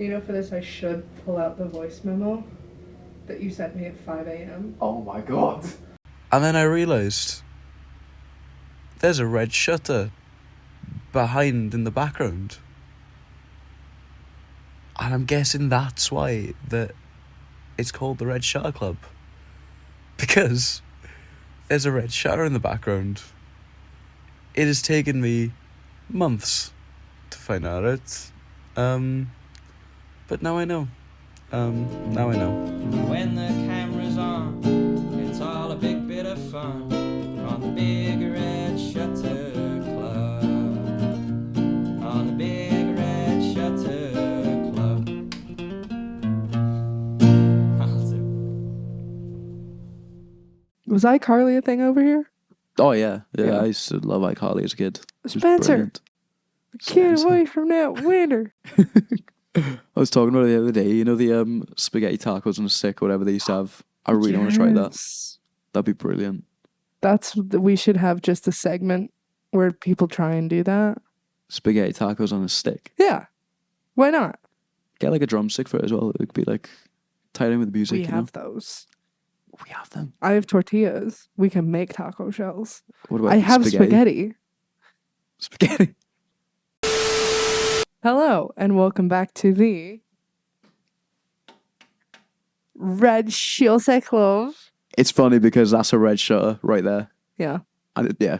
You know, for this, I should pull out the voice memo that you sent me at 5 a.m. Oh my god. And then I realised there's a red shutter behind in the background. And I'm guessing that's why it's called the Red Shutter Club. Because there's a red shutter in the background. It has taken me months to find out it. But now I know. Now I know. When the camera's on, it's all a big bit of fun on the big red shutter club. On the big red shutter club. Was iCarly a thing over here? Oh yeah. I used to love iCarly as a kid. Spencer, get away from that winner. I was talking about it the other day, you know, the spaghetti tacos on a stick or whatever they used to have. I really want to try that. That'd be brilliant. We should have just a segment where people try and do that. Spaghetti tacos on a stick. Yeah. Why not? Get like a drumstick for it as well. It could be like tied in with the music. We have those. We have them. I have tortillas. We can make taco shells. What about I have spaghetti. Spaghetti. Hello, and welcome back to the Red Shutter Club. It's funny because that's a red shutter right there. Yeah. And yeah.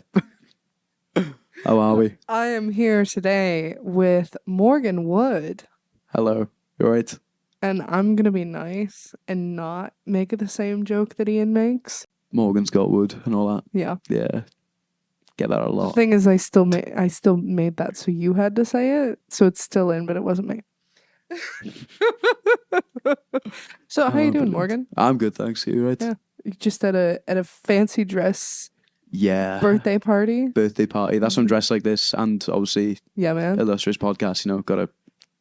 How are we? I am here today with Morgan Wood. Hello. You alright? And I'm going to be nice and not make the same joke that Ian makes. Morgan's got wood and all that. Yeah. Yeah. Get that a lot. The thing is, I still made that so you had to say it. So it's still in, but it wasn't me. So how you doing, brilliant. Morgan? I'm good, thanks. You right? Yeah. You just at a fancy dress birthday party. Birthday party. That's why I'm dressed like this, and obviously, Yeah, man. illustrious podcast. You know, gotta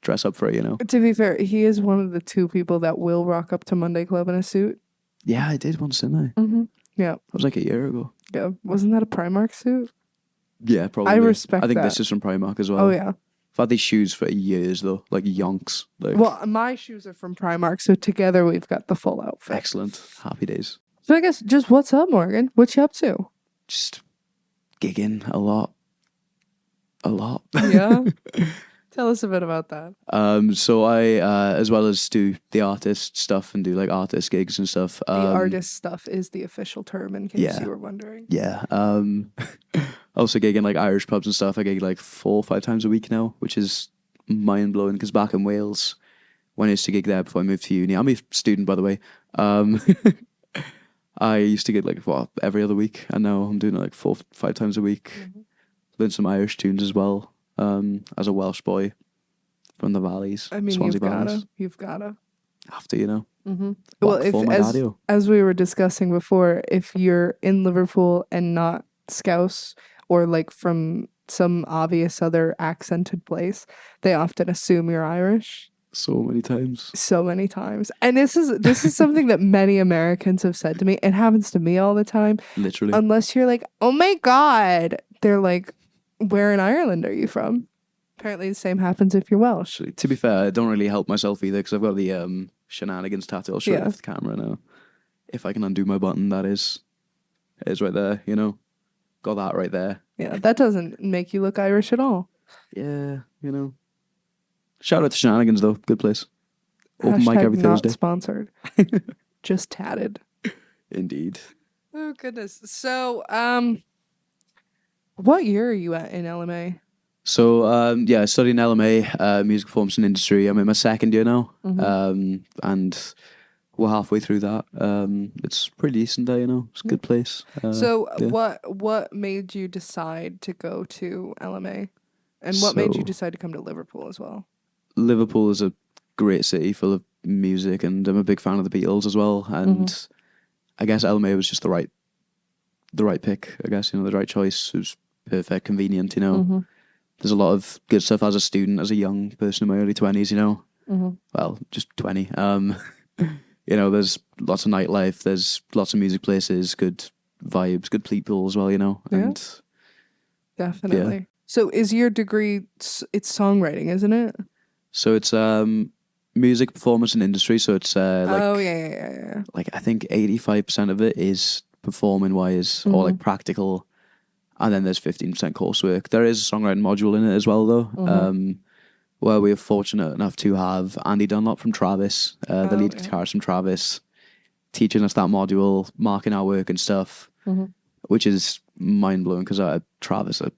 dress up for it. You know. To be fair, he is one of the two people that will rock up to Monday Club in a suit. Yeah, I did once, didn't I? Mm-hmm. Yeah. That was like a year ago. Yeah. Wasn't that a Primark suit? Yeah, probably. I respect I think that. this is from Primark as well. Oh, yeah. I've had these shoes for years though, like yonks. Like, Well, my shoes are from Primark, so together we've got the full outfit. excellent. Happy days. So I guess just what's up, Morgan? What you up to? Just gigging a lot. Yeah. Tell us a bit about that. So I, as well as do the artist stuff and do like artist gigs and stuff. The artist stuff is the official term, in case you were wondering. Yeah. Also gigging like Irish pubs and stuff. I gig like 4 or 5 times a week now, which is mind blowing because back in Wales, when I used to gig there before I moved to uni, I'm a student by the way. I used to gig like every other week, and now I'm doing it like 4 or 5 times a week. Mm-hmm. Learn some Irish tunes as well. As a Welsh boy from the valleys. I mean, Swansea you've gotta. Have to, you know. Mm-hmm. Well, as we were discussing before, if you're in Liverpool and not Scouse or like from some obvious other accented place, they often assume you're Irish. So many times. And this is something that many Americans have said to me. It happens to me all the time. Literally. Unless you're like, oh my God. They're like, where in Ireland are you from? Apparently the same happens if you're Welsh. To be fair, I don't really help myself either because I've got the shenanigans tattoo. I'll show it off the camera now. If I can undo my button, that is. It is right there, you know. Got that right there. Yeah, that doesn't make you look Irish at all. Yeah, you know. Shout out to Shenanigans though. Good place. Open mic every Thursday. Not sponsored. Just tatted. Indeed. Oh goodness. So, what year are you at in LMA? So, I studied in LMA, music performance and industry. I'm in my 2nd year now. Mm-hmm. And we're halfway through that. It's pretty decent there, you know. It's a good place. What made you decide to go to LMA? And what made you decide to come to Liverpool as well? Liverpool is a great city full of music, and I'm a big fan of the Beatles as well. And I guess LMA was just the right pick, I guess, you know, the right choice. It was perfect, convenient, you know. Mm-hmm. There's a lot of good stuff as a student, as a young person in my early 20s, you know. Mm-hmm. Well, just 20. You know, there's lots of nightlife, there's lots of music places, good vibes, good people as well, you know. Yeah. And definitely. Yeah. So is your degree, it's songwriting, isn't it? So it's music performance and industry, so it's Oh yeah. like I think 85% of it is performing wise or like practical, and then there's 15% coursework. There is a songwriting module in it as well, though. Where we are fortunate enough to have Andy Dunlop from Travis, the lead guitarist from Travis, teaching us that module, marking our work and stuff, which is mind blowing because Travis are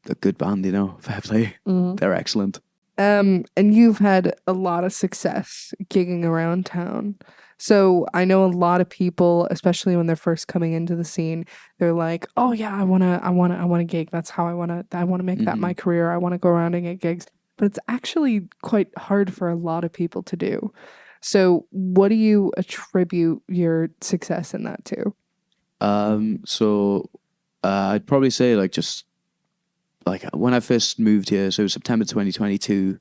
a good band, you know, fair play. They're excellent. And you've had a lot of success gigging around town. So I know a lot of people, especially when they're first coming into the scene, they're like, "Oh yeah, I wanna gig. That's how I wanna make that my career. I wanna go around and get gigs." But it's actually quite hard for a lot of people to do. So what do you attribute your success in that to? I'd probably say like just like when I first moved here, so it was September 2022,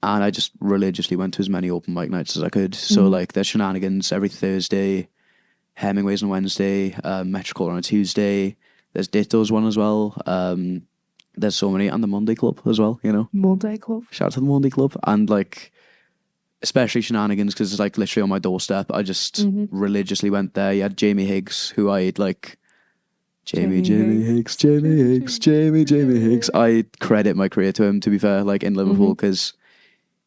and I just religiously went to as many open mic nights as I could. So like there's Shenanigans every Thursday, Hemingway's on Wednesday, Metrical on a Tuesday. There's Ditto's one as well. There's so many, and the Monday Club as well, you know. Monday Club. Shout out to the Monday Club. And like, especially Shenanigans, because it's like literally on my doorstep. I just religiously went there. You had Jamie Higgs, who I'd like, Jamie Higgs. I credit my career to him, to be fair, like in Liverpool, because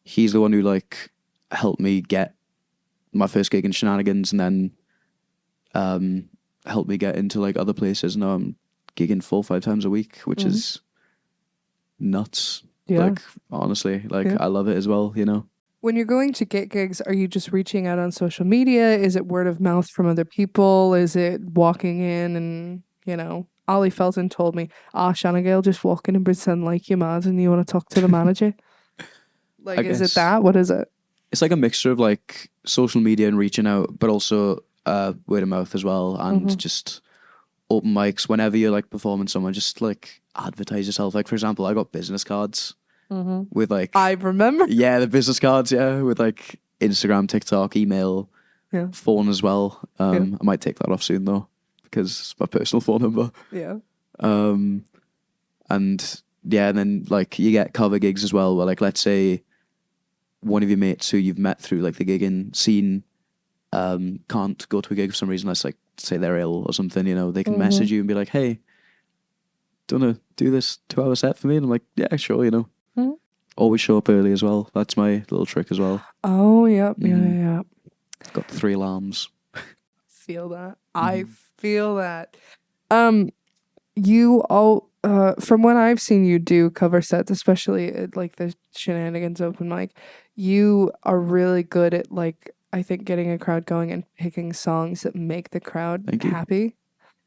he's the one who like helped me get my first gig in Shenanigans, and then helped me get into like other places. Now I'm gigging 4-5 times a week, which is nuts. Like honestly, like I love it as well, you know. When you're going to get gigs, are you just reaching out on social media? Is it word of mouth from other people? Is it walking in and, you know, Ollie Felton told me, Shannon Gale, just walk in and pretend like you're mad and you want to talk to the manager. Like, is it that? What is it? It's like a mixture of like social media and reaching out, but also word of mouth as well, and just open mics. Whenever you're like performing somewhere, just like advertise yourself. Like for example, I got business cards with like I remember. Yeah, the business cards. Yeah, with like Instagram, TikTok, email, phone as well. I might take that off soon though, because it's my personal phone number. Yeah. And then like you get cover gigs as well, where like let's say one of your mates who you've met through like the gigging scene can't go to a gig for some reason. Let's like say they're ill or something, you know, they can message you and be like, "Hey, do you want to do this 2-hour set for me?" And I'm like, "Yeah, sure," you know. Always show up early as well. That's my little trick as well. Oh, yep. Yeah. Got 3 alarms. Feel that. I feel that. You all, from what I've seen you do cover sets, especially at like the Shenanigans open mic, you are really good at like, I think, getting a crowd going and picking songs that make the crowd happy.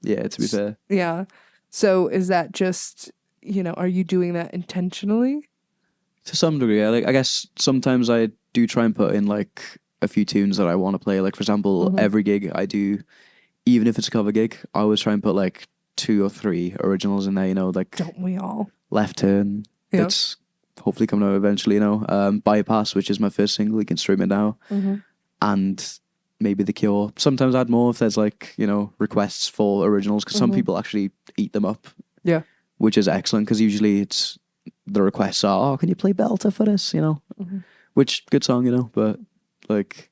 Yeah, to be fair. Yeah. So is that just, you know, are you doing that intentionally? To some degree, yeah. Like I guess sometimes I do try and put in like a few tunes that I want to play. Like for example, every gig I do, even if it's a cover gig, I always try and put like 2 or 3 originals in there. You know, like don't we all? Left Turn. Yeah. That's hopefully coming out eventually. You know, Bypass, which is my first single. You can stream it now, and maybe The Cure. Sometimes I add more if there's like, you know, requests for originals, because some people actually eat them up. Yeah, which is excellent, because usually it's the requests are, "Oh, can you play Belter for us?" You know, which good song, you know, but like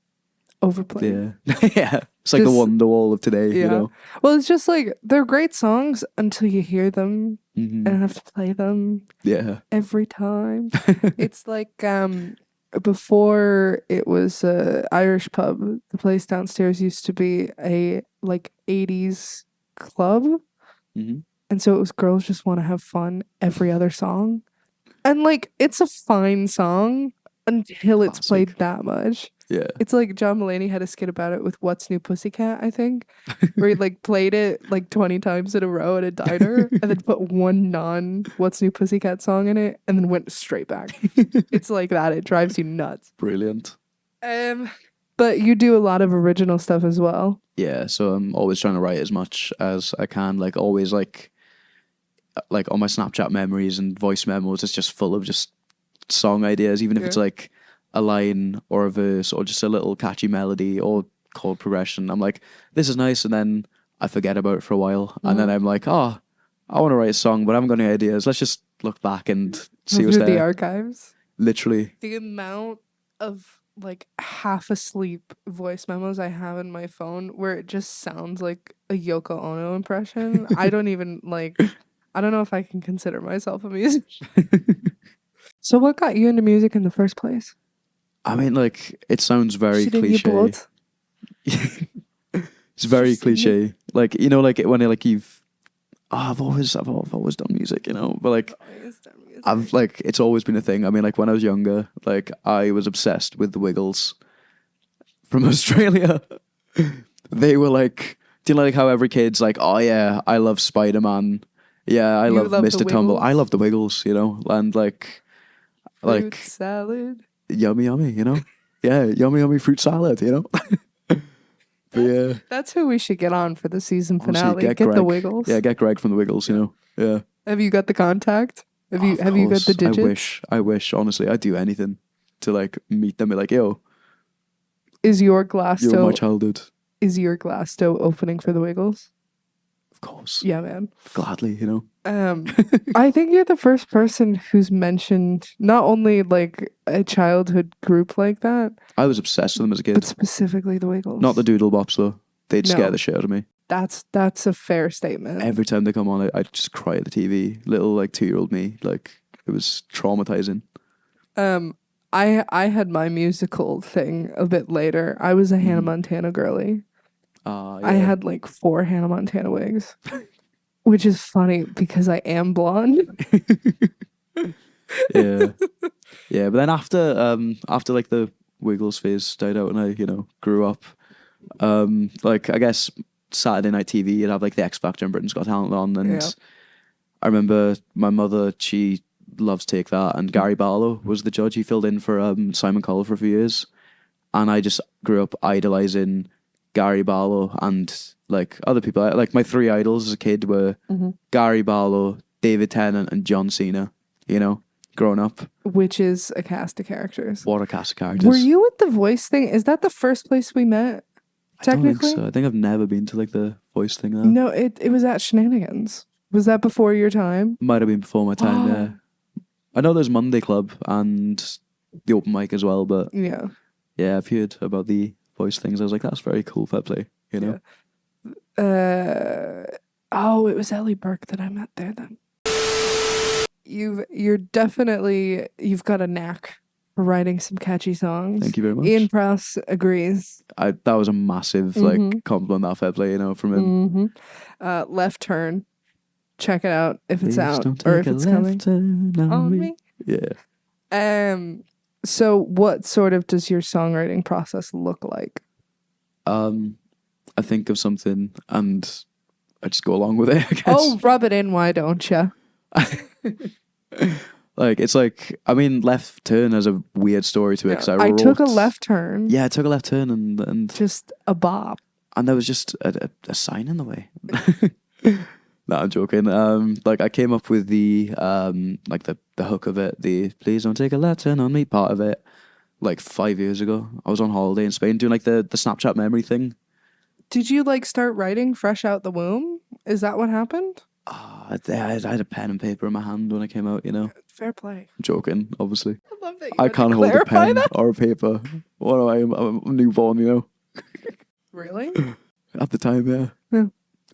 overplayed. Yeah, yeah. It's like the Wonderwall of today. You know. Well, it's just like they're great songs until you hear them and have to play them. Yeah. Every time. It's like before it was a Irish pub, the place downstairs used to be a like 80s club. And so it was Girls Just Want to Have Fun every other song. And like it's a fine song until it's played that much. Yeah. It's like John Mulaney had a skit about it with What's New Pussycat, I think, where he like played it like 20 times in a row at a diner and then put one non-What's New Pussycat song in it and then went straight back. It's like that. It drives you nuts. Brilliant. But you do a lot of original stuff as well. Yeah, so I'm always trying to write as much as I can. Like always like on my Snapchat memories and voice memos, it's just full of just song ideas, even if it's like a line or a verse or just a little catchy melody or chord progression. I'm like, this is nice, and then I forget about it for a while, and then I'm like, I want to write a song, but I haven't got any ideas. Let's just look back and see what's there. The archives. Literally. The amount of like half asleep voice memos I have in my phone where it just sounds like a Yoko Ono impression. I don't even I don't know if I can consider myself a musician. So what got you into music in the first place? I mean, like, it sounds very Shit in your cliche. blood. It's very cliche. Like, you know, like when you've I've always done music, you know, but like I've like it's always been a thing. I mean, like when I was younger, like I was obsessed with the Wiggles from Australia. They were like, do you know like how every kid's like, oh yeah, I love Spider-Man. Yeah, I love Mr. Tumble. I love the Wiggles, you know, and like fruit salad. Yummy, you know? Yeah, yummy fruit salad, you know? But yeah. That's who we should get on for the season finale. Honestly, get the Wiggles. Yeah, get Greg from the Wiggles, you know? Yeah. Have you got the contact? Have you got the digits? I wish, honestly. I'd do anything to like meet them and be like, yo. Is your Glasto You're my childhood. Is your Glasto opening for the Wiggles? Of course. Yeah, man. Gladly, you know. I think you're the first person who's mentioned not only like a childhood group like that. I was obsessed with them as a kid. But specifically the Wiggles. Not the Doodle Bops though. They'd scare the shit out of me. That's a fair statement. Every time they come on, I'd just cry at the TV. Little like 2-year-old me. Like it was traumatizing. I had my musical thing a bit later. I was a Hannah Montana girly. Yeah. I had like 4 Hannah Montana wigs. Which is funny because I am blonde. Yeah. Yeah, but then after like the Wiggles phase died out and I, you know, grew up, like I guess Saturday night TV you'd have like the X Factor and Britain's Got Talent on, and I remember my mother, she loves Take That, and Gary Barlow was the judge. He filled in for Simon Cowell for a few years, and I just grew up idolizing Gary Barlow and like other people. Like my 3 idols as a kid were Gary Barlow, David Tennant, and John Cena. You know, growing up. Which is a cast of characters. What a cast of characters. Were you at the Voice thing? Is that the first place we met? Technically, I don't think so. I think I've never been to like the Voice thing now. No, it was at Shenanigans. Was that before your time? Might have been before my time. Yeah. I know there's Monday Club and the open mic as well, but yeah, I've heard about the Voice things. I was like, that's very cool. Fair play, you know. It was Ellie Burke that I met there then. You've got a knack for writing some catchy songs. Thank you very much. Ian Prowse agrees. That was a massive like compliment, that fair play, you know, from him. Left Turn. Check it out if it's out or if it's coming on me. Yeah. So what sort of does your songwriting process look like? I think of something and I just go along with it, I guess. Oh, rub it in, why don't you? Like, it's like, I mean, Left Turn has a weird story to it. Cause I took a left turn. Yeah, I took a left turn and just a bop. And there was just a sign in the way. No, I'm joking. Like I came up with the like the hook of it, the please don't take a left turn on me part of it, like 5 years ago. I was on holiday in Spain doing like the Snapchat memory thing. Did you like start writing fresh out the womb? Is that what happened? I had a pen and paper in my hand when I came out, you know. Fair play. I'm joking, obviously. I love that. I can't hold a pen or a paper. What am I? I'm a newborn, you know. Really? At the time, yeah.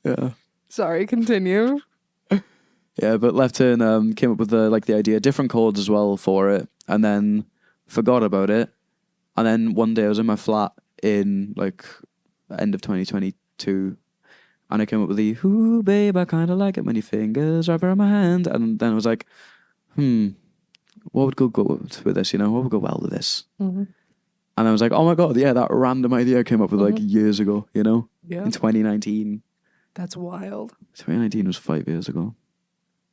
Yeah. Sorry, continue. Yeah, but Left Turn came up with the idea, different chords as well for it, and then forgot about it. And then one day I was in my flat in like end of 2022, and I came up with the "Ooh, babe, I kind of like it when your fingers wrap around my hand." And then I was like, what would go with this? You know, what would go well with this? Mm-hmm. And I was like, oh my god, yeah, that random idea I came up with like years ago. You know, in 2019. That's wild. 2019 was 5 years ago.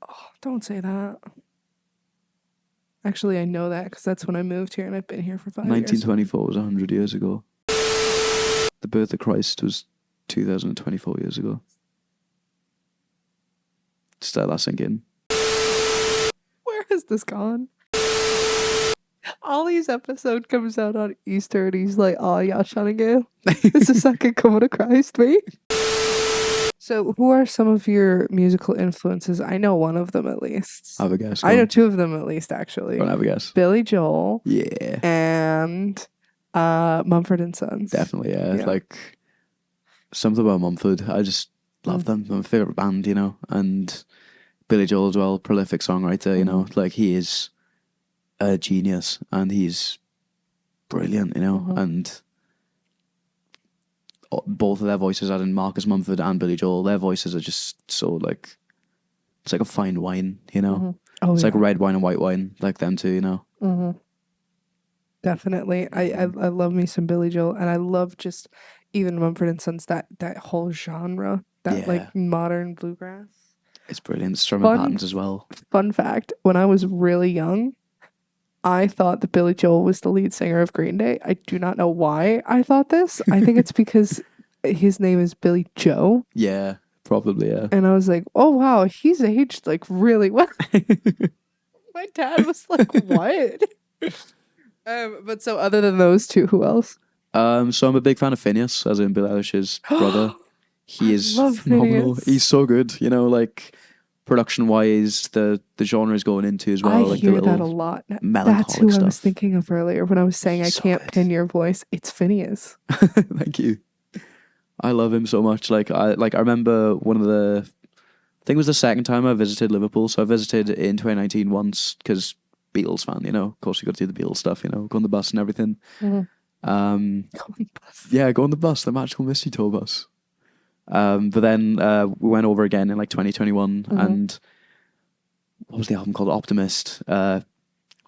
Oh, don't say that. Actually, I know that because that's when I moved here and I've been here for 5 years. 1924 was 100 years ago. The birth of Christ was 2024 years ago. Just let that sink in. Where has this gone? Ollie's episode comes out on Easter and he's like, oh yeah, Shannon Gale. It's the second coming of Christ, mate. So who are some of your musical influences? I know one of them at least. Have a guess. I know 2 of them at least, actually. Go on, have a guess. Billy Joel. Yeah. And Mumford and Sons. Definitely, yeah. Yeah. Like, something about Mumford, I just love them. They're my favourite band, you know. And Billy Joel as well, prolific songwriter, you know. Like, he is a genius and he's brilliant, you know. And both of their voices, as in Marcus Mumford and Billy Joel, their voices are just so, like, it's like a fine wine, you know. Oh, It's yeah. like red wine and white wine, like them two, you know. Definitely. I love me some Billy Joel, and I love just even Mumford and Sons, that whole genre, that Yeah. like modern bluegrass. It's brilliant. Strumming Fun- patterns as well. Fun fact, when I was really young, I thought that Billy Joel was the lead singer of Green Day. I do not know why I thought this. I think it's because his name is Billy Joe. Yeah, probably, yeah. And I was like, oh wow, he's aged like really well. My dad was like, what? But so other than those two, who else? So I'm a big fan of Phineas, as in Billie Eilish's brother. He is love phenomenal. Phineas. He's so good, you know, like production wise, the genre is going into as well. I like hear the that a lot. melancholic That's who stuff. I was thinking of earlier when I was saying He's I so can't good. pin your voice. It's Phineas. Thank you. I love him so much. I remember I think it was the second time I visited Liverpool. So I visited in 2019 once because Beatles fan, you know. Of course, you got to do the Beatles stuff, you know, go on the bus and everything. Yeah, go on the bus, the Magical Mystery Tour bus. But then we went over again in like 2021, and what was the album called? Optimist.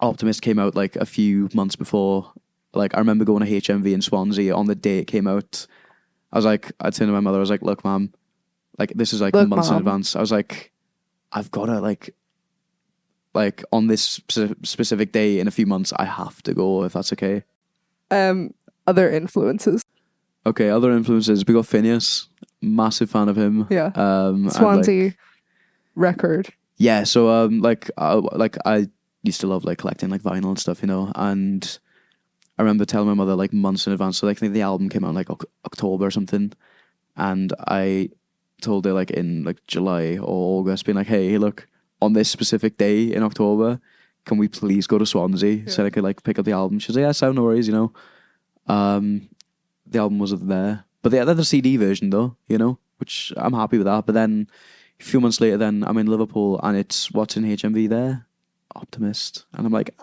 Optimist came out like a few months before. Like, I remember going to HMV in Swansea on the day it came out. I turned to my mother, I was like, look, Mum, like, this is like Look, months in Mom. advance. I was like, I've got to like on this specific day in a few months, I have to go, if that's okay. Other influences. Okay, other influences. We got Phineas, massive fan of him. Yeah. And, Swansea record. yeah, so I used to love like collecting like vinyl and stuff, you know, and I remember telling my mother like months in advance. So like, I think the album came out in like October or something, and I told her like in like July or August, being like, hey, look, on this specific day in October, can we please go to Swansea so I could like pick up the album? She was like, yeah, sound no worries, you know. The album wasn't there, but they had the CD version though, you know, which I'm happy with that. But then a few months later, then I'm in Liverpool and it's what's in HMV there, Optimist, and I'm like,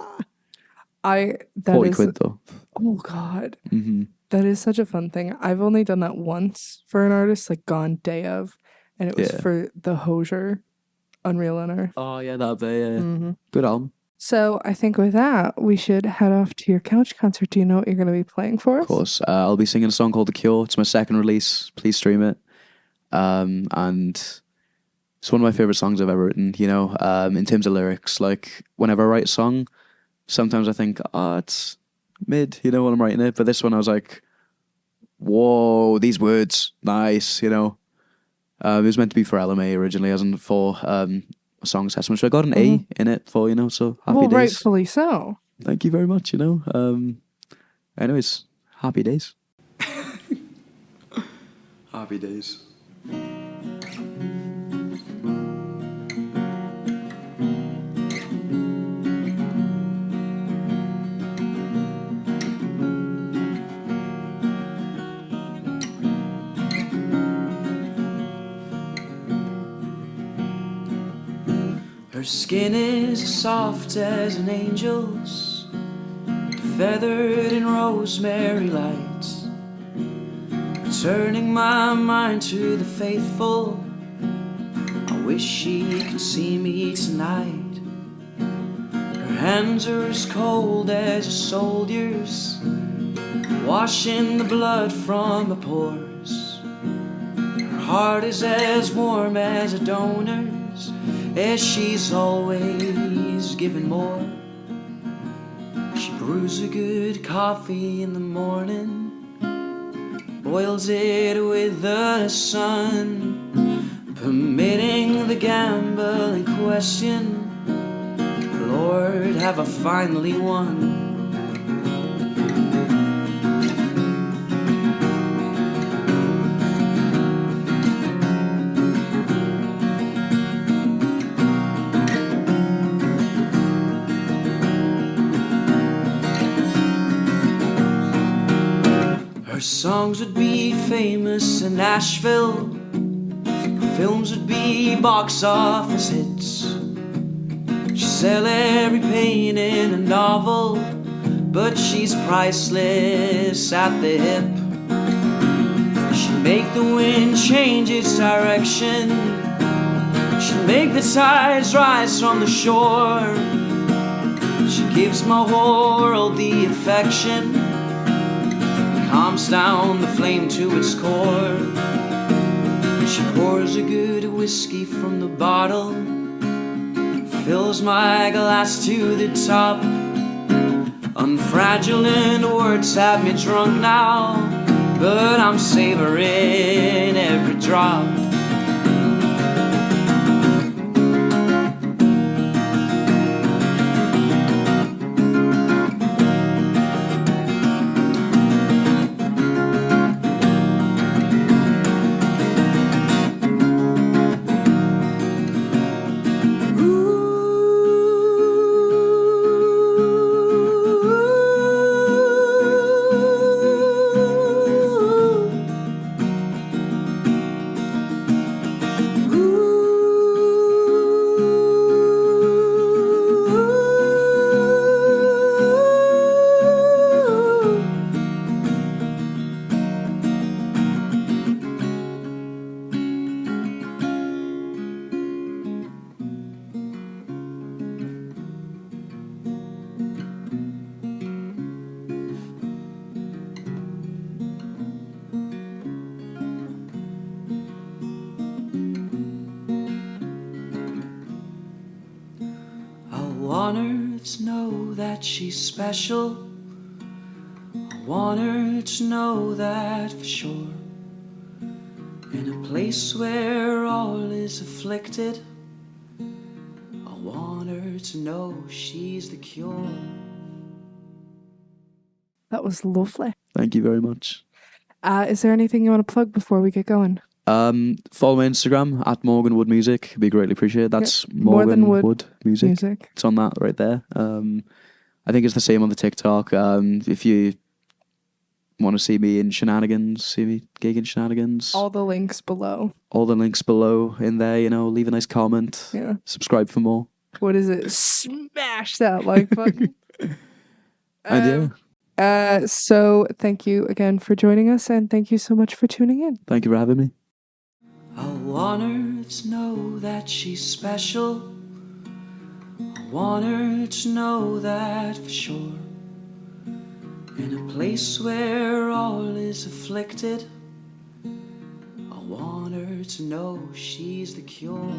40 quid though. Oh God, that is such a fun thing. I've only done that once for an artist, like gone day of, and it was for the Hozier, Unreal on Earth. Oh yeah, that'd be good album. So I think with that, we should head off to your couch concert. Do you know what you're going to be playing for us? Of course. I'll be singing a song called The Cure. It's my second release. Please stream it. And it's one of my favourite songs I've ever written, you know, in terms of lyrics. Like, whenever I write a song, sometimes I think, it's mid, you know, when I'm writing it. But this one I was like, whoa, these words, nice, you know. It was meant to be for LMA originally, as in for a song assessment. So I got an A in it for, you know, so happy days. Rightfully so. Thank you very much, you know. Anyways, happy days. Happy days. Her skin is as soft as an angel's, feathered in rosemary lights, turning my mind to the faithful. I wish she could see me tonight. Her hands are as cold as a soldier's, washing the blood from the pores. Her heart is as warm as a donor's, as she's always giving more. She brews a good coffee in the morning, boils it with the sun, permitting the gamble in question. Lord, have I finally won? songs would be famous in Nashville. Her films would be box office hits. She'd sell every painting and novel, but she's priceless at the hip. She'd make the wind change its direction. She'd make the tides rise from the shore. She gives my whole world the affection, calms down the flame to its core. She pours a good whiskey from the bottle, fills my glass to the top. Unfragile and words have me drunk now, but I'm savoring every drop. I want her to know that she's special. I want her to know that for sure. In a place where all is afflicted, I want her to know she's the cure. That was lovely. Thank you very much. Is there anything you want to plug before we get going? Follow my Instagram at Morgan Wood Music. It'd be greatly appreciated. That's Morgan Wood Music. It's on that right there. I think it's the same on the TikTok. If you want to see me in shenanigans, see me gig in shenanigans. All the links below. All the links below in there, you know, leave a nice comment. Yeah. Subscribe for more. What is it? Smash that like button. And so thank you again for joining us, and thank you so much for tuning in. Thank you for having me. I want her to know that she's special. I want her to know that for sure. In a place where all is afflicted, I want her to know she's the cure.